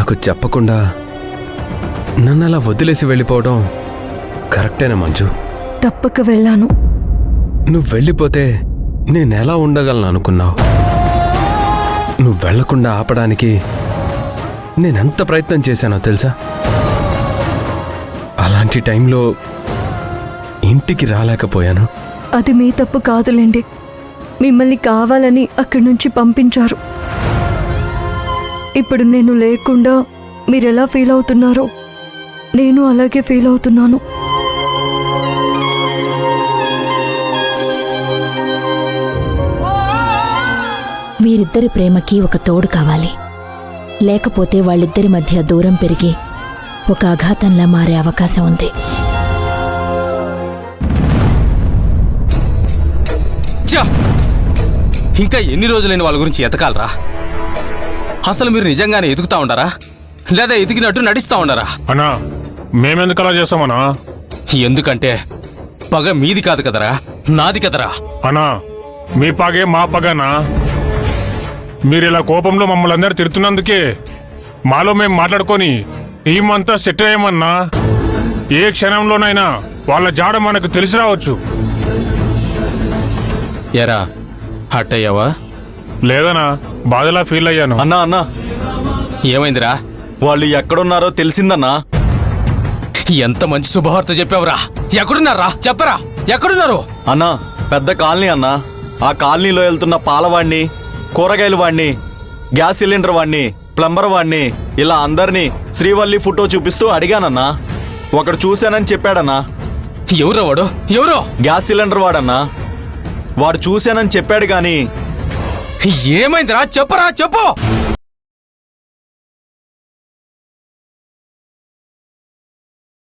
నాకు చెప్పకుండా నన్ను అలా వదిలేసి వెళ్ళిపోవడం కరెక్టేనా మంజు? తప్పక వెళ్ళాను. నువ్వు వెళ్ళిపోతే నేనెలా ఉండగలను అనుకున్నావు? నువ్వు వెళ్లకుండా ఆపడానికి నేనెంత ప్రయత్నం చేశానో తెలుసా? అలాంటి టైంలో ఇంటికి రాలేకపోయాను. అది మీ తప్పు కాదులేండి. మిమ్మల్ని కావాలని అక్కడి నుంచి పంపించారు. ఇప్పుడు నేను లేకుండా మీరెలా ఫీల్ అవుతున్నారో నేను అలాగే ఫీల్ అవుతున్నాను. వీరిద్దరి ప్రేమకి ఒక తోడు కావాలి. లేకపోతే వాళ్ళిద్దరి మధ్య దూరం పెరిగి ఒక అఘాతంలా మారే అవకాశం ఉంది. ఇంకా ఎన్ని రోజులైన వాళ్ళ గురించి ఎతకాలరా? అసలు మీరు నిజంగానే ఎదుగుతా ఉండారా, లేదా ఎదిగినట్టు నడిస్తా ఉండారా? అన్నా, మేమెందుకు అలా చేస్తామన్నా? ఎందుకంటే పగ మీది కాదు కదరా, నాది కదరా. అన్నా, మీ పగే మా పగనా? మీరిలా కోపంలో మమ్మల్ని అందరూ తిడుతున్నందుకే మాలో మేము మాట్లాడుకొని టీమంతా సెట్ అయ్యామన్నా. ఏ క్షణంలోనైనా వాళ్ళ జాడ మనకు తెలిసి రావచ్చు. ఎరా హట్టయ్యావా? లేదనా, బాధలా ఫీల్ అయ్యాను. అన్నా అన్నా, ఏమైందిరా? వాళ్ళు ఎక్కడున్నారో తెలిసిందన్నా. ఎంత మంచి శుభవార్త చెప్పావురా. ఎక్కడున్నారా చెప్పరా, ఎక్కడున్నారు? అన్నా, పెద్ద కాలనీ అన్నా. ఆ కాలనీలో వెళ్తున్న పాలవాణ్ణి, కూరగాయల వాణ్ణి, గ్యాస్ సిలిండర్ వాణ్ణి, ప్లంబర్ వాణ్ణి, ఇలా అందరినీ శ్రీవల్లి ఫోటో చూపిస్తూ అడిగానన్నా. ఒకడు చూశానని చెప్పాడన్నా. ఎవరో వాడు? ఎవరో? గ్యాస్ సిలిండర్ వాడన్నా. వాడు చూశానని చెప్పాడు గాని. ఏమైందిరా చెప్పరా, చెప్పు.